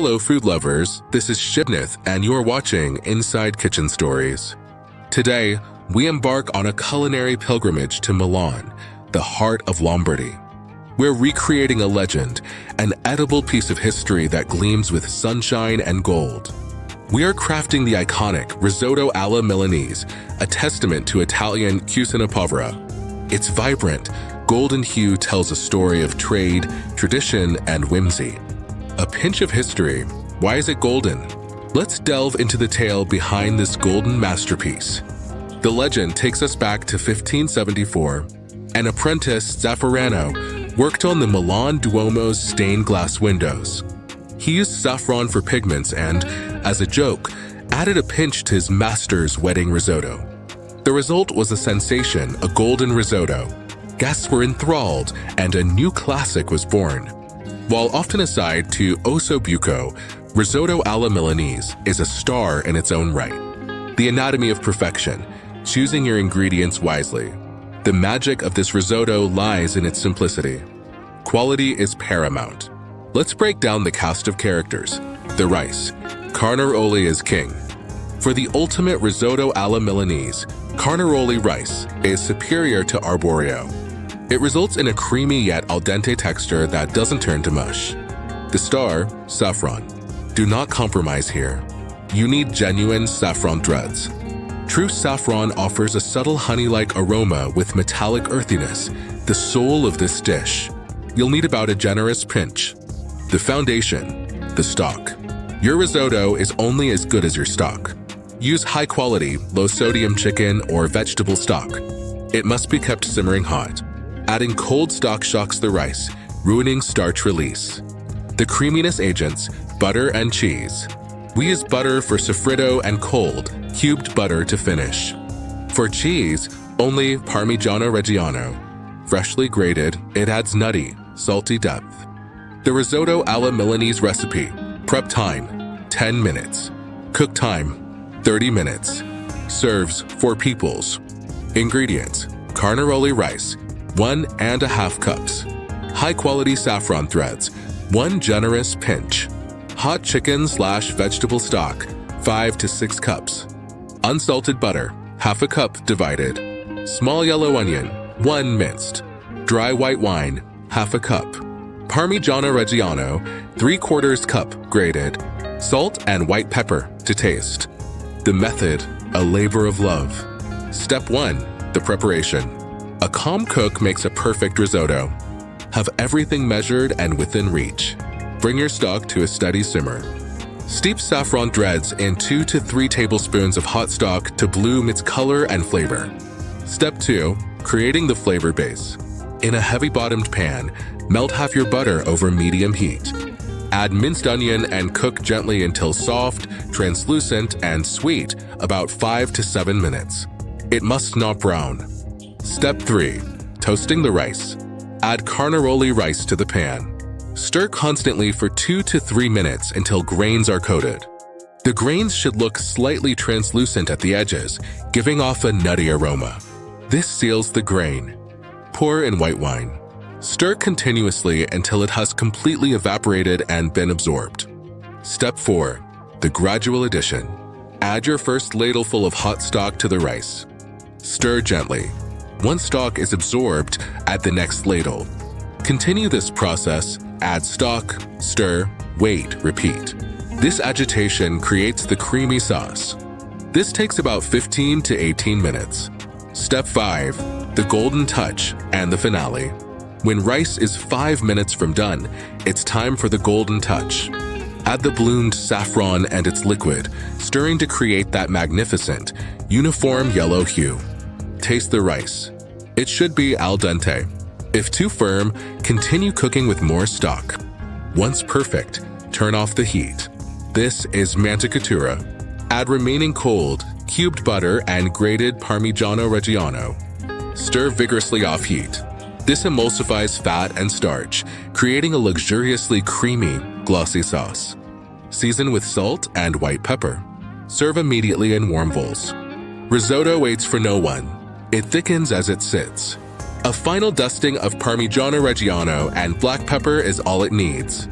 Hello food lovers, this is Shibnath and you're watching Inside Kitchen Stories. Today, we embark on a culinary pilgrimage to Milan, the heart of Lombardy. We're recreating a legend, an edible piece of history that gleams with sunshine and gold. We are crafting the iconic Risotto alla Milanese, a testament to Italian cucina povera. Its vibrant, golden hue tells a story of trade, tradition, and whimsy. A pinch of history. Why is it golden? Let's delve into the tale behind this golden masterpiece. The legend takes us back to 1574. An apprentice, Zaffarano, worked on the Milan Duomo's stained glass windows. He used saffron for pigments and, as a joke, added a pinch to his master's wedding risotto. The result was a sensation, a golden risotto. Guests were enthralled, and a new classic was born. While often aside to osso buco, Risotto alla Milanese is a star in its own right. The anatomy of perfection, choosing your ingredients wisely. The magic of this risotto lies in its simplicity. Quality is paramount. Let's break down the cast of characters. The rice. Carnaroli is king. For the ultimate risotto alla Milanese, Carnaroli rice is superior to arborio. It results in a creamy yet al dente texture that doesn't turn to mush. The star, saffron. Do not compromise here. You need genuine saffron threads. True saffron offers a subtle honey-like aroma with metallic earthiness, the soul of this dish. You'll need about a generous pinch. The foundation, the stock. Your risotto is only as good as your stock. Use high-quality, low-sodium chicken or vegetable stock. It must be kept simmering hot. Adding cold stock shocks the rice, ruining starch release. The creaminess agents, butter and cheese. We use butter for soffritto and cold, cubed butter to finish. For cheese, only Parmigiano Reggiano. Freshly grated, it adds nutty, salty depth. The Risotto alla Milanese recipe. Prep time, 10 minutes. Cook time, 30 minutes. Serves 4 peoples. Ingredients, Carnaroli rice, 1.5 cups. High-quality saffron threads, 1 generous pinch. Hot chicken/vegetable stock, 5 to 6 cups. Unsalted butter, ½ cup divided. Small yellow onion, 1 minced. Dry white wine, ½ cup. Parmigiano Reggiano, 3/4 cup grated. Salt and white pepper to taste. The method, a labor of love. Step 1, the preparation. A calm cook makes a perfect risotto. Have everything measured and within reach. Bring your stock to a steady simmer. Steep saffron threads in 2 to 3 tablespoons of hot stock to bloom its color and flavor. Step 2, creating the flavor base. In a heavy-bottomed pan, melt half your butter over medium heat. Add minced onion and cook gently until soft, translucent, and sweet, about 5 to 7 minutes. It must not brown. Step 3, toasting the rice. Add Carnaroli rice to the pan. Stir constantly for 2 to 3 minutes until grains are coated. The grains should look slightly translucent at the edges, giving off a nutty aroma. This seals the grain. Pour in white wine. Stir continuously until it has completely evaporated and been absorbed. Step 4, the gradual addition. Add your first ladleful of hot stock to the rice. Stir gently. Once stock is absorbed, add the next ladle. Continue this process, add stock, stir, wait, repeat. This agitation creates the creamy sauce. This takes about 15 to 18 minutes. Step 5, the golden touch and the finale. When rice is 5 minutes from done, it's time for the golden touch. Add the bloomed saffron and its liquid, stirring to create that magnificent, uniform yellow hue. Taste the rice. It should be al dente. If too firm, continue cooking with more stock. Once perfect, turn off the heat. This is mantecatura. Add remaining cold, cubed butter and grated Parmigiano Reggiano. Stir vigorously off heat. This emulsifies fat and starch, creating a luxuriously creamy, glossy sauce. Season with salt and white pepper. Serve immediately in warm bowls. Risotto waits for no one. It thickens as it sits. A final dusting of Parmigiano Reggiano and black pepper is all it needs.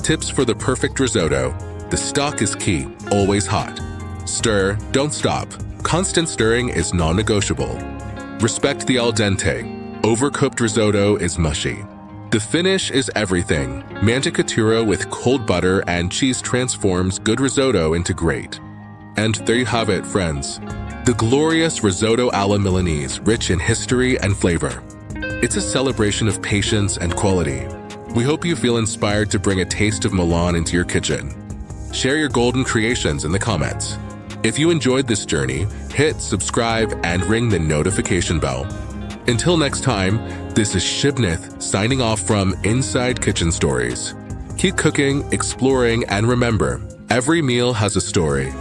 Tips for the perfect risotto. The stock is key, always hot. Stir, don't stop. Constant stirring is non-negotiable. Respect the al dente. Overcooked risotto is mushy. The finish is everything. Mangicatura with cold butter and cheese transforms good risotto into great. And there you have it, friends. The glorious Risotto alla Milanese, rich in history and flavor. It's a celebration of patience and quality. We hope you feel inspired to bring a taste of Milan into your kitchen. Share your golden creations in the comments. If you enjoyed this journey, hit subscribe and ring the notification bell. Until next time, this is Shibnath signing off from Inside Kitchen Stories. Keep cooking, exploring, and remember, every meal has a story.